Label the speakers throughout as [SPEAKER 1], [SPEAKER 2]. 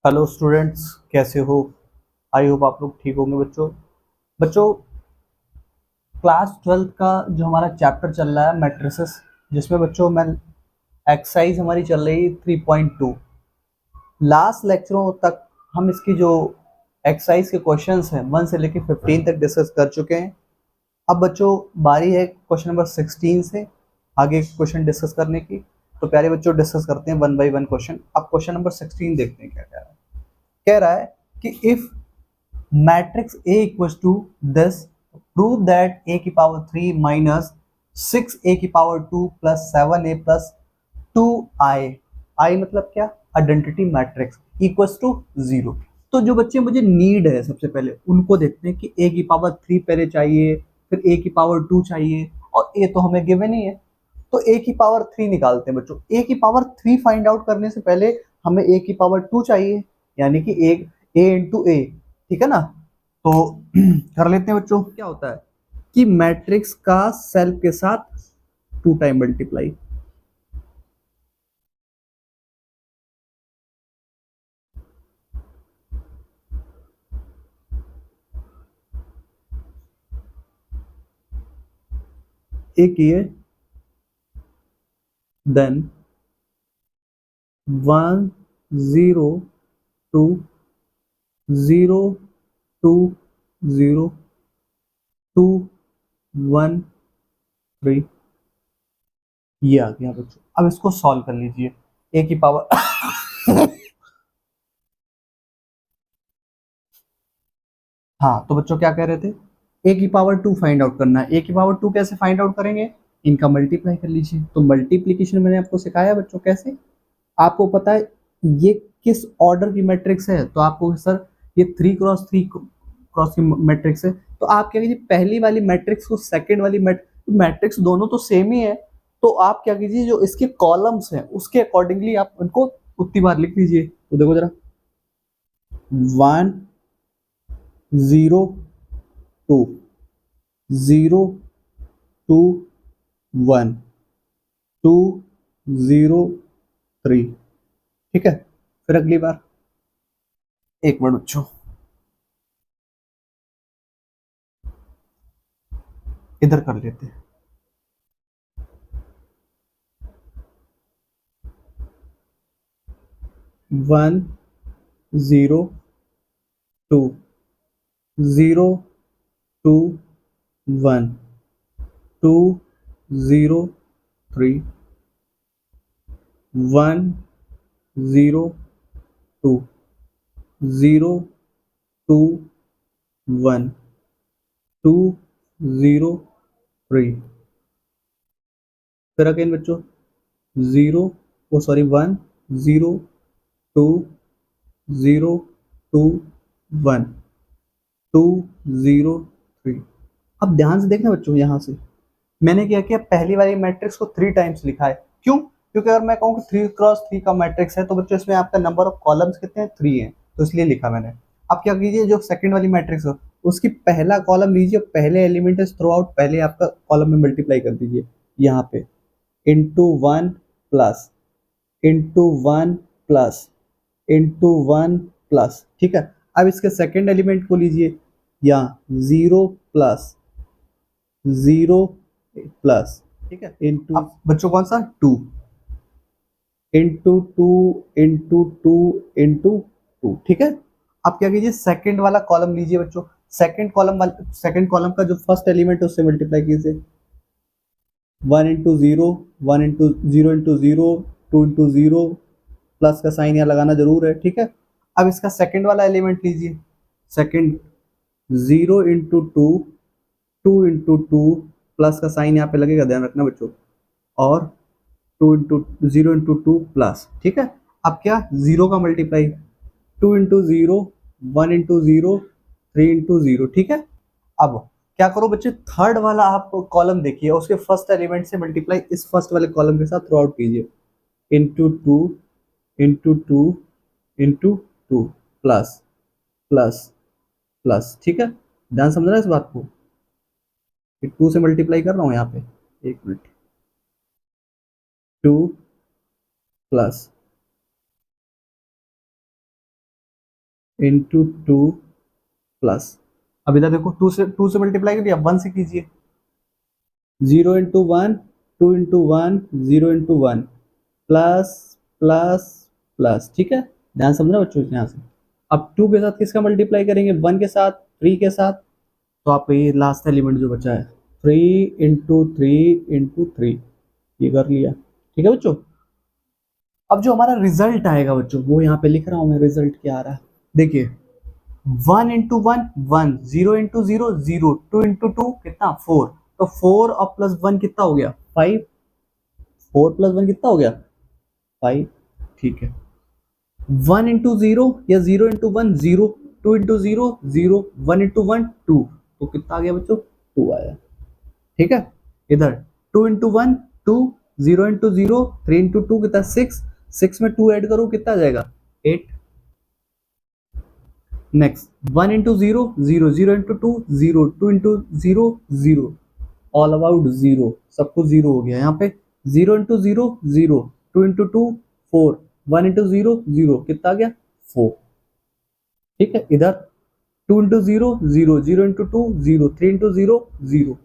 [SPEAKER 1] Hello students, कैसे हो? I hope आप लोग ठीक होंगे। बच्चों बच्चों क्लास 12th का जो हमारा चैप्टर चल रहा है मैट्रिसेस, जिसमें बच्चों मैं एक्सरसाइज हमारी चल रही 3.2। लास्ट लेक्चरों तक हम इसकी जो एक्सरसाइज के क्वेश्चंस हैं 1 से लेकर 15 तक डिस्कस कर चुके हैं। अब बच्चों बारी है क्वेश्चन नंबर 16 से आगे क्वेश्चन डिस्कस करने की। तो प्यारे बच्चों डिस्कस करते हैं वन बाई वन क्वेश्चन। अब क्वेश्चन नंबर 16 देखते हैं क्या कह रहा है। कह रहा है कि if matrix A equals to this, prove that a की पावर 3 minus 6a की power 2 plus 7a plus 2i। i मतलब क्या? Identity matrix equals to 0। तो जो बच्चे मुझे नीड है सबसे पहले उनको देखते हैं कि a की पावर 3 पहले चाहिए, फिर a की पावर 2 चाहिए, और a तो हमें गिवन ही है। तो a की पावर 3 निकालते हैं बच्चों। a की पावर 3 फाइंड आउट करने से पहले हमें a की पावर 2 चाहिए, यानी कि a इंटू ए। ठीक है ना? तो कर लेते हैं बच्चों। क्या होता है कि मैट्रिक्स का सेल्फ के साथ 2 टाइम मल्टीप्लाई। एक ये, देन 1 0 2 0 2 0 2 1 3। ये आ गया बच्चों। अब इसको सॉल्व कर लीजिए। ए की पावर हाँ, तो बच्चों क्या कह रहे थे? ए की पावर 2 फाइंड आउट करना है। ए की पावर 2 कैसे फाइंड आउट करेंगे? इनका मल्टीप्लाई कर लीजिए। तो मल्टीप्लीकेशन मैंने आपको सिखाया बच्चों कैसे। आपको पता है ये किस ऑर्डर की मैट्रिक्स है, तो आपको सर ये 3 क्रॉस 3 क्रॉस की मैट्रिक्स है। तो आप क्या कीजिए, पहली वाली मैट्रिक्स को सेकंड वाली मैट्रिक्स दोनों तो सेम ही है, तो आप क्या कीजिए जो इसके कॉलम्स हैं उसके अकॉर्डिंगली आप उनको उतनी बार लिख लीजिए। तो देखो जरा, 1 0 2 0 2 1 2 0 3। ठीक है, फिर अगली बार एक मिनट बच्चों, इधर कर लेते हैं। 1 0 2 0 2 1 2 0 3 1 0 2 0 2 1 2 0 3। फिर अगेन बच्चों, 0 ओ सॉरी 1 0 2 0 2 1 2 0 3। अब ध्यान से देखना बच्चों, यहां से मैंने क्या किया, पहली वाली मैट्रिक्स को 3 टाइम्स लिखा है। क्यों? क्योंकि अगर मैं कहूँ कि 3 क्रॉस 3 का मैट्रिक्स है तो बच्चों इसमें आपका नंबर ऑफ कॉलम्स कितने हैं? 3 है, तो इसलिए लिखा मैंने। अब क्या कीजिए, जो सेकंड वाली मैट्रिक्स है उसकी पहला कॉलम लीजिए, पहले एलिमेंट थ्रू आउट पहले आपका कॉलम में मल्टीप्लाई कर दीजिए यहाँ पे, into 1 plus into 1 plus into 1 plus. ठीक है, अब इसके सेकंड एलिमेंट को लीजिए, यहाँ 0 प्लस 0 प्लस। ठीक है, इंटू अब बच्चों कौन सा? 2 इंटू 2 इंटू 2 इंटू 2। ठीक है, अब क्या कीजिए, सेकंड वाला कॉलम लीजिए बच्चों। सेकंड कॉलम का जो फर्स्ट एलिमेंट है उससे मल्टीप्लाई कीजिए। 1 into 0 1 into 0 into 0 2 into 0, plus का साइन यहाँ लगाना जरूर है। ठीक है, अब इसका सेकंड वाला एलिमेंट लीजिए। सेकंड 0 इंटू 2 2 इंटू 2, प्लस का साइन यहाँ पे लगेगा, ध्यान रखना बच्चों। और 0 इंटू 2 प्लस। ठीक है, अब क्या, 0 का मल्टीप्लाई, 2 इंटू 0 1 इंटू 0 3 इंटू 0। ठीक है, अब क्या करो बच्चे, थर्ड वाला आप कॉलम देखिए, उसके फर्स्ट एलिमेंट से मल्टीप्लाई इस फर्स्ट वाले कॉलम के साथ थ्रू आउट कीजिए। Into 2 into 2 into 2, plus plus plus. ठीक है, ध्यान समझना इस बात को, 2 से मल्टीप्लाई कर रहा हूँ यहाँ पे, एक minute. 2 plus into two plus, अब इधर देखो टू से मल्टीप्लाई करिए, अब 1 से कीजिए, 0 into one, 2 into one, 0 into one, plus plus plus, ठीक है, ध्यान समझना बच्चों यहाँ से। अब 2 के साथ किसका मल्टीप्लाई करेंगे, 1 के साथ, 3 के साथ, तो आपको ये लास्ट एलिमेंट जो बचा है 3 इंटू थ्री इंटू थ्री, ये कर लिया, ठीक है बच्चों। अब जो हमारा रिजल्ट आएगा बच्चों, वो यहाँ पे लिख रहा हूं मैं, रिजल्ट क्या आ रहा है देखिए, 1 into one one, 0 into zero zero, 2 into to कितना 4, तो 4 और प्लस 1 कितना हो गया 5, 4 प्लस 1 कितना हो गया 5, ठीक है। 1 इंटू जीरो या 0 into one zero, 2 into zero zero, 1 into one 2, तो कितना आ गया बच्चों 2 आया, ठीक है। इधर 2 into one 2, 0 into zero 3 into two कितना 6, 6 में 2 ऐड करो कितना आ जाएगा 8। Next 1 into zero zero, 0 into two zero, 2 into zero zero, all about zero, सब कुछ जीरो हो गया यहाँ पे, 0 into zero zero, 2 into two 4, 1 into zero zero, कितना आ गया 4, ठीक है। इधर 2 into zero zero, 0 into two zero, 3 into zero zero,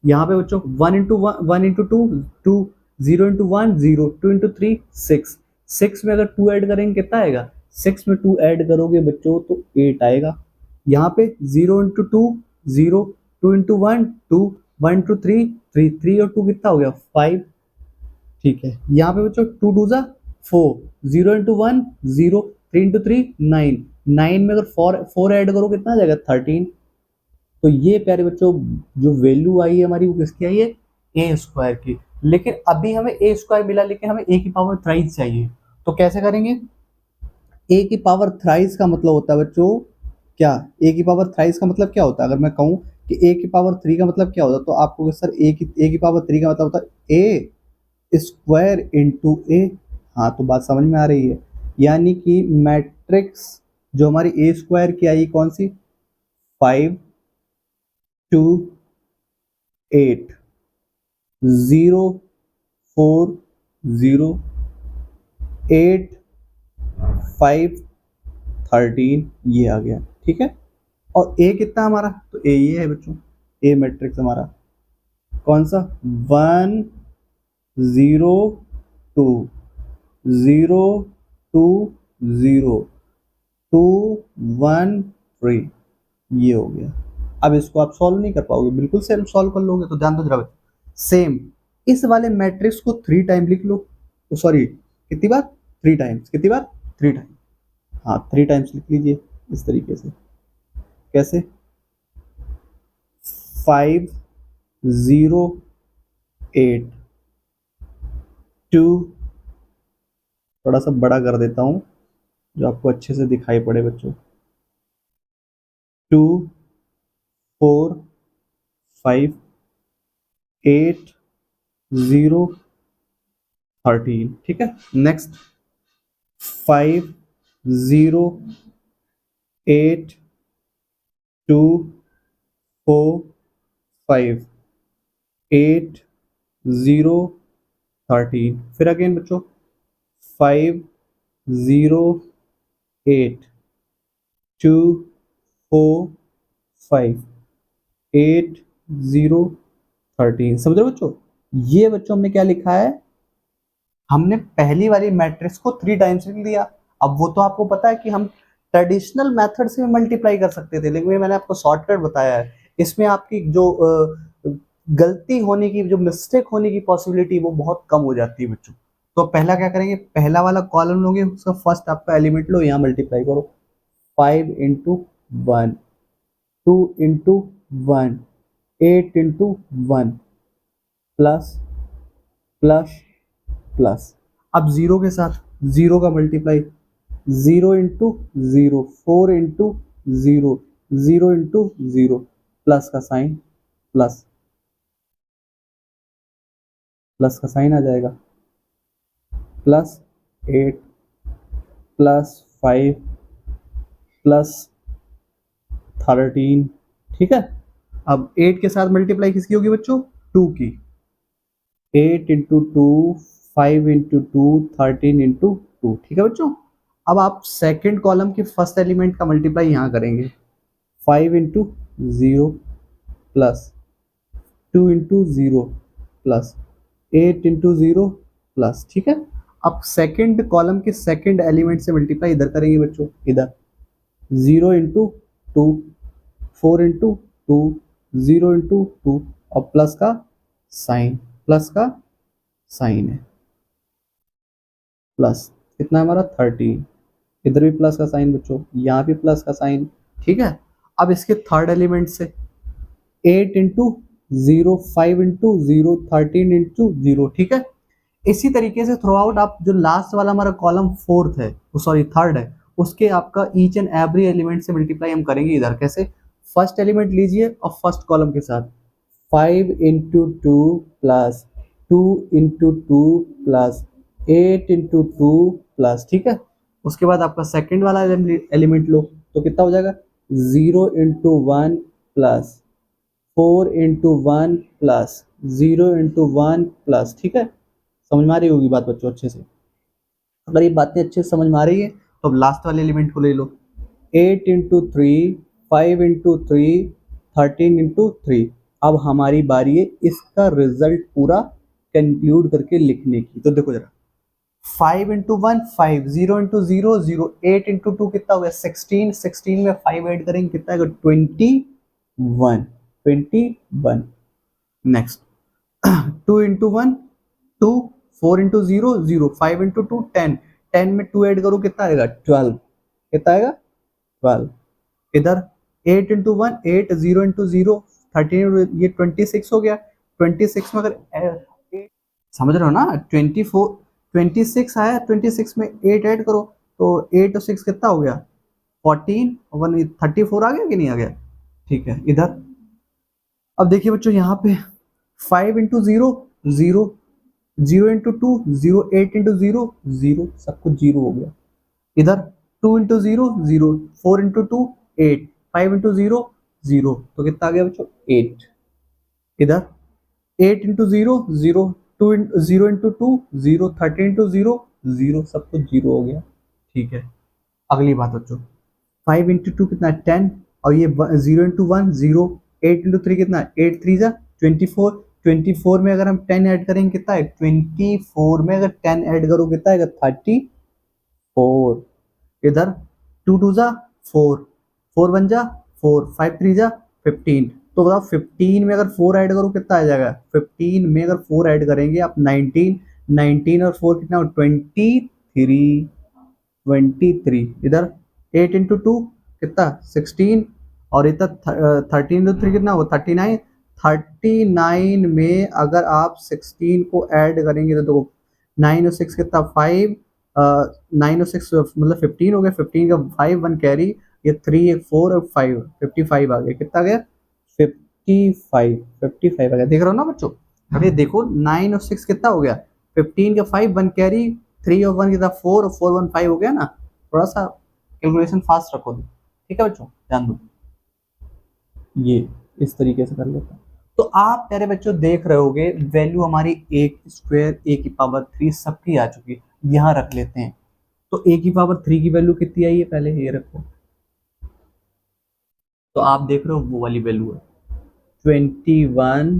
[SPEAKER 1] यहाँ पे बच्चों 1 into one into two two, 0 into one zero, 2 into three 6, 6 में अगर 2 ऐड करेंगे कितना आएगा, 6 में 2 ऐड करोगे बच्चों तो 8 आएगा। यहाँ पे 0 into two zero, 2 into one two, 1 into three three, 3 और 2 कितना हो गया 5, ठीक है। यहाँ पे बच्चों 2 टू जा 4, 0 into one zero, 3 into three 9, 9 में अगर 4 ऐड करो कितना आ जाएगा 13। तो ये प्यारे बच्चों जो वैल्यू आई है हमारी वो किसकी आई है ए स्क्वायर की, लेकिन अभी हमें ए स्क्वायर मिला लेकिन हमें ए की पावर थ्राइस चाहिए, तो कैसे करेंगे, ए की पावर थ्राइस का मतलब होता है बच्चों क्या, ए की पावर थ्राइस का मतलब क्या होता है, अगर मैं कहूँ कि ए की पावर 3 का मतलब क्या होता है, तो आपको सर ए की पावर 3 का मतलब होता है ए स्क्वायर इंटू ए, हाँ तो बात समझ में आ रही है, यानी कि मैट्रिक्स जो हमारी ए स्क्वायर की आई कौन सी 5 2 8 0 4 0 8 5 13, ये आ गया, ठीक है। और ए कितना हमारा, तो ए ये है बच्चों, ए मैट्रिक्स हमारा कौन सा 1 0 2 0 2 0 2 1 3, ये हो गया। अब इसको आप सॉल्व नहीं कर पाओगे, बिल्कुल सेम सॉल्व कर लोगे, तो ध्यान दो जरा सेम इस वाले मैट्रिक्स को 3 टाइम लिख लो, तो सॉरी कितनी बार 3 टाइम्स, कितनी बार 3 टाइम, हाँ 3 टाइम्स लिख लीजिए इस तरीके से, कैसे 5 0 8 2, थोड़ा सा बड़ा कर देता हूं जो आपको अच्छे से दिखाई पड़े बच्चों, 2 4 5 8 0 13, ठीक है। नेक्स्ट 5 0 8 2 4 5 8 0 13, फिर अगेन बच्चों 5 0 8 2 4 5 8 0 13, समझ रहे बच्चों, ये बच्चों हमने क्या लिखा है, हमने पहली वाली मैट्रिक्स को 3 टाइम्स लिख दिया। अब वो तो आपको पता है कि हम ट्रेडिशनल मेथड से मल्टीप्लाई कर सकते थे, लेकिन मैंने आपको शॉर्टकट बताया है, इसमें आपकी जो गलती होने की, जो मिस्टेक होने की पॉसिबिलिटी वो बहुत कम हो जाती है बच्चों। तो पहला क्या करेंगे, पहला वाला कॉलम लोगे, उसका फर्स्ट आपका एलिमेंट लो, यहाँ मल्टीप्लाई करो 5 into one, 2 into one, 8 into one, plus plus plus, अब जीरो के साथ जीरो का multiply, 0 into zero, 4 into zero, 0 into zero, plus का साइन, प्लस प्लस का साइन आ जाएगा, प्लस 8 प्लस 5 प्लस 13, ठीक है। अब 8 के साथ मल्टीप्लाई किसकी होगी बच्चों, 2 की, 8 into two, 5 into two, 13 into two, ठीक है बच्चों। अब आप सेकंड कॉलम के फर्स्ट एलिमेंट का मल्टीप्लाई यहाँ करेंगे, 5 into 0 plus 2 into 0 plus 8 into 0 plus, ठीक है। अब सेकंड कॉलम के सेकंड एलिमेंट से मल्टीप्लाई इधर करेंगे बच्चों, इधर 0 इंटू 2, 4 इंटू 2, 0 इंटू 2 और प्लस का साइन, प्लस का साइन है, प्लस कितना है हमारा 13, इधर भी प्लस का साइन बच्चों, यहाँ भी प्लस का साइन, ठीक है। अब इसके थर्ड एलिमेंट से 8 इंटू 0, 5 इंटू 0, 13 इंटू 0, ठीक है। इसी तरीके से थ्रू आउट आप जो लास्ट वाला हमारा कॉलम फोर्थ है, सॉरी थर्ड है, उसके आपका ईच एंड एवरी एलिमेंट से मल्टीप्लाई हम करेंगे इधर। कैसे? फर्स्ट एलिमेंट लीजिए और फर्स्ट कॉलम के साथ 5 into 2 plus 2 into 2 plus 8 into 2 plus, ठीक है। उसके बाद आपका सेकेंड वाला एलिमेंट लो तो कितना हो जाएगा 0 into 1 plus 4 into 1 plus 0 into 1 plus, ठीक है। समझ में आ रही होगी बात बच्चों अच्छे से? अगर ये बातें अच्छे से समझ में आ रही है तो अब लास्ट वाले एलिमेंट को ले लो, 8 इंटू 3, 5 इंटू 3, 13 इंटू 3। अब हमारी बारी है इसका रिजल्ट पूरा कंक्लूड करके लिखने की। तो देखो जरा, 5 इंटू 1 5, 0 इंटू 0 0, 8 इंटू 2 कितना हो गया 16, 16 में 5 ऐड करेंगे कितना आएगा 21, 21। नेक्स्ट 2 इंटू 1 2, 4 इंटू 0 0, 5 इंटू 2 10, 10 में 2 ऐड करो कितना आएगा 12, कितना आएगा 12। इधर 8 इंटू 1 8, 0 इंटू 0 13, ये 26 हो गया। 26 में अगर 8 समझ रहे हो ना, 26 आया, 26 में 8 ऐड करो तो 8 और 6 कितना हो गया 14, 34 आ गया कि नहीं आ गया? ठीक है। इधर अब देखिए बच्चों यहाँ पे 5 इंटू 0 0, 0 इंटू 2 0, 8 इंटू 0 0, सब कुछ 0 हो गया। इधर 2 इंटू 0 0, 4 इंटू 2 8, 5 इंटू 0 0, तो कितना आ गया बच्चों 8। इधर 8 इंटू 0 0, 0 इंटू 2 0, 13 इंटू 0 0, सब कुछ 0 हो गया। ठीक है। अगली बात बच्चों, 5 इंटू 2 कितना है 10, और ये 0 इंटू 1 0, 8 इंटू 3 कितना है 8 3 जा 24, 24 में अगर हम 10 ऐड करेंगे कितना है 24 में अगर 10 ऐड करो कितना आएगा 34। इधर 2 2 जा 4, 4 1 जा 4, 5 3 जा 15, तो बताओ 15 में अगर 4 ऐड करो कितना आ जाएगा 15 में अगर 4 ऐड करेंगे आप 19, 19 और 4 कितना हो 23, 23। इधर 8 इंटू 2 कितना 16, और इधर 13 इंटू 3 कितना हो 39, 39 में अगर आप 16 को ऐड करेंगे तो देखो 9 और 6 कितना 5, 9 और 6 मतलब 15 हो गया, 15 का 5 1 कैरी, ये 3 एक 4 और 5 55 आ गया। कितना आ गया 55, 55 आ गया। देख रहे हो ना बच्चों? अरे देखो 9 और 6 कितना हो गया 15 का 5 1 कैरी, 3 और 1 कितना 4 और 4 1 5 हो गया ना। थोड़ा सा कैलकुलेशन फास्ट रखो, ठीक है बच्चों, ध्यान दो। ये इस तरीके से कर लेता हूँ। तो आप प्यारे बच्चों देख रहे होगे वैल्यू हमारी a स्क्वायर a की पावर 3 सबकी आ चुकी है, यहाँ रख लेते हैं। तो a की पावर 3 की वैल्यू कितनी आई है पहले ये रखो, तो आप देख रहे हो वो वाली वैल्यू है 21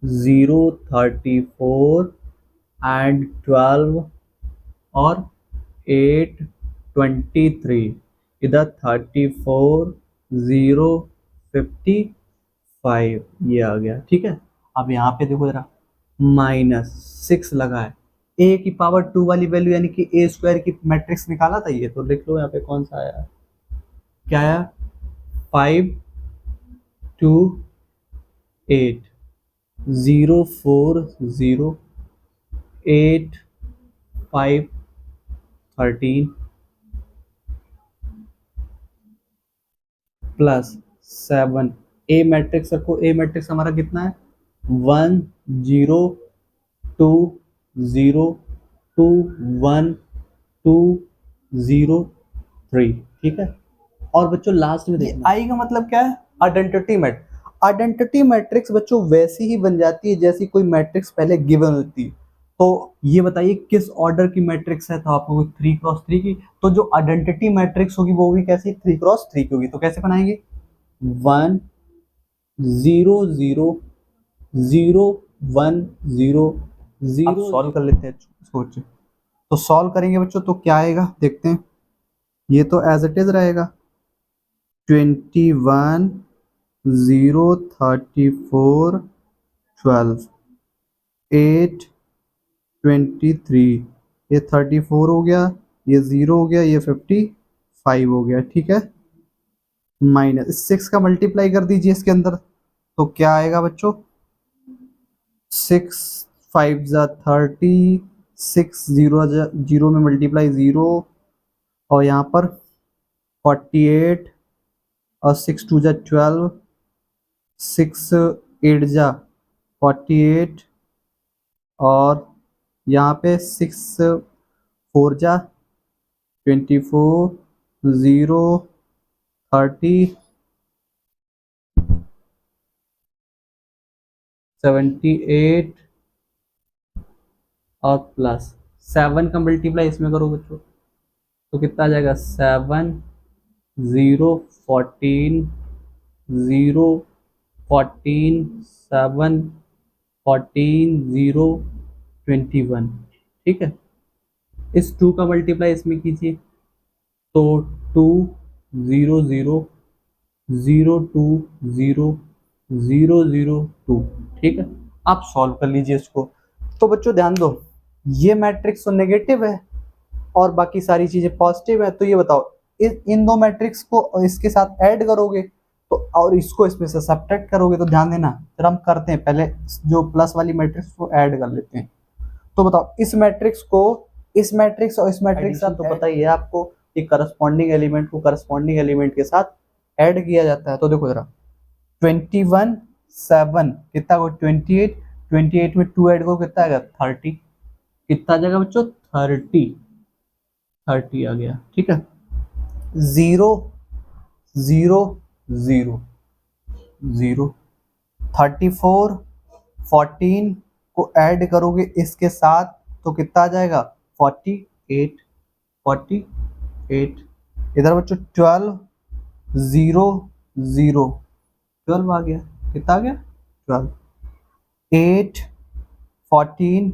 [SPEAKER 1] 0 34 एंड 12 और 8 23, इधर 34 0 55 ये आ गया। ठीक है। अब यहाँ पे देखो जरा -6 लगा है, a की पावर 2 वाली वैल्यू यानी कि a स्क्वायर की मैट्रिक्स निकाला था ये, तो लिख लो यहाँ पे कौन सा आया, क्या आया 5 2 8 0 4 0 8 5 13 प्लस 7। ए मैट्रिक्स रखो, ए मैट्रिक्स हमारा कितना है 1 0 2 0 2 1 2 0 3। ठीक है। और बच्चों लास्ट में देखिए आई का मतलब क्या है आइडेंटिटी मैट्रिक्स। आइडेंटिटी मैट्रिक्स बच्चों वैसी ही बन जाती है जैसी कोई मैट्रिक्स पहले गिवन होती है। तो ये बताइए किस ऑर्डर की मैट्रिक्स है, तो आपको 3x3 की, तो जो आइडेंटिटी मैट्रिक्स होगी वो भी कैसी 3x3 की होगी। तो कैसे बनाएंगे 1 0 0 0 1 0 0। अब सॉल्व कर लेते हैं इसको बच्चे। तो सॉल्व करेंगे बच्चों तो क्या आएगा देखते हैं। ये तो एज इट इज रहेगा 21 0 34 12 8 23, ये 34 हो गया, ये 0 हो गया, ये 55 हो गया। ठीक है, माइनस 6 का मल्टीप्लाई कर दीजिए इसके अंदर, तो क्या आएगा बच्चों 6 5 जा 30, 6 0 में मल्टीप्लाई 0, और यहाँ पर 48 और 6 2 जा 12, 6 8 जा 48, और यहाँ पे 6 4 जा 24, 0 30 78 और प्लस 7 का मल्टीप्लाई इसमें करो बच्चों, तो कितना आ जाएगा 7 0 14 0 14 7 14 0 21। ठीक है, इस 2 का मल्टीप्लाई इसमें कीजिए, तो 2 0 0 0 2 0 0 0 2। ठीक है, आप सॉल्व कर लीजिए इसको। तो बच्चों ध्यान दो, ये मैट्रिक्स तो नेगेटिव है और बाकी सारी चीजें पॉजिटिव है। तो ये बताओ इन दो मैट्रिक्स को इसके साथ ऐड करोगे तो, और इसको इसमें से सब्ट्रैक्ट करोगे, तो ध्यान देना फिर हम करते हैं, पहले जो प्लस वाली मैट्रिक्स को ऐड कर लेते हैं। तो बताओ इस मैट्रिक्स को इस मैट्रिक्स और इस मैट्रिक्स का तो पता ही है आपको कि करस्पॉन्डिंग एलिमेंट को करस्पॉन्डिंग एलिमेंट के साथ ऐड किया जाता है। तो देखो जरा 21 7 कितना हो 28, 28 में 2 ऐड करो कितना आएगा 30, कितना आ जाएगा बच्चों 30 आ गया। ठीक है, 0 0 0 0 34 14 को ऐड करोगे इसके साथ तो कितना आ जाएगा 48 48। इधर बच्चों 12 0 0 12 आ गया, कितना आ गया 12। 8 14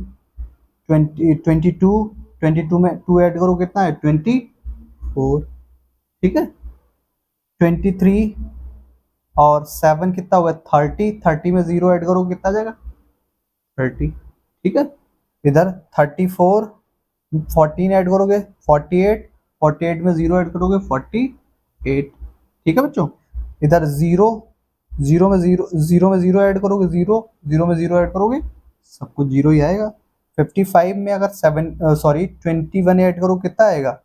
[SPEAKER 1] 20 22 में 2 ऐड करो कितना है 24। ठीक है, 23 और 7 कितना होगा 30, 30 में 0 ऐड करो कितना जाएगा 30। ठीक है, इधर 34 14 ऐड करोगे 48, 48 में 0 ऐड करोगे 48। ठीक है बच्चों, इधर 0 0 में 0 ऐड करोगे 0 0 में 0 ऐड करोगे सब कुछ 0 ही आएगा। 55 में अगर 21 ऐड करो कितना आएगा,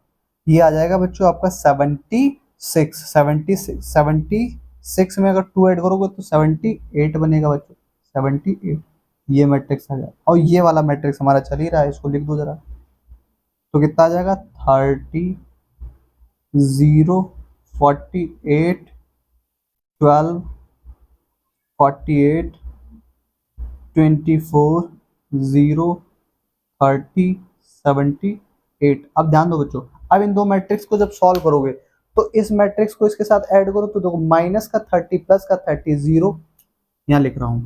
[SPEAKER 1] ये आ जाएगा बच्चों आपका 76 में अगर 2 ऐड करोगे तो 78 बनेगा बच्चों 78। ये मैट्रिक्स आ गया, और ये वाला मैट्रिक्स हमारा चल ही रहा है, इसको लिख दो जरा, तो कितना आ जाएगा 30 0 48 12 48 24 0 30 78। अब ध्यान दो बच्चों, अब इन दो मैट्रिक्स को जब सॉल्व करोगे तो इस मैट्रिक्स को इसके साथ ऐड करो, तो देखो माइनस का 30 प्लस का 30 0, यहां लिख रहा हूं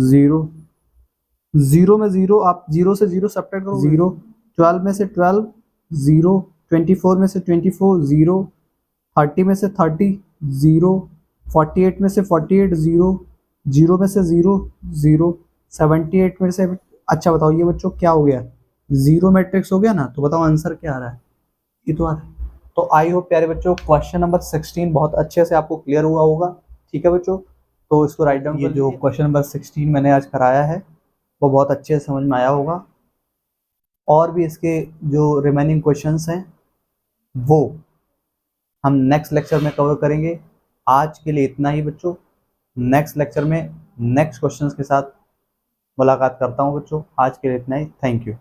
[SPEAKER 1] 0 0 में 0, आप 0 से 0 सब्ट्रैक्ट करो 0, 12 में से 12 0, 24 में से 24 0, 30 में से 30 0, 48 में से 48 0, 0 में से 0 0, 78 में से। अच्छा बताओ ये बच्चों क्या हो गया 0 मैट्रिक्स हो गया ना, तो बताओ आंसर क्या आ रहा है, ये तो आ रहा है। तो आई होप प्यारे बच्चों क्वेश्चन नंबर 16 बहुत अच्छे से आपको क्लियर हुआ होगा। ठीक है बच्चों, तो इसको राइट डाउन, ये जो क्वेश्चन नंबर 16 मैंने आज कराया है वो बहुत अच्छे से समझ में आया होगा, और भी इसके जो रिमेनिंग क्वेश्चंस हैं वो हम नेक्स्ट लेक्चर में कवर करेंगे। आज के लिए इतना ही बच्चों, नेक्स्ट लेक्चर में नेक्स्ट क्वेश्चंस के साथ मुलाकात करता हूं बच्चों। आज के लिए इतना ही, थैंक यू।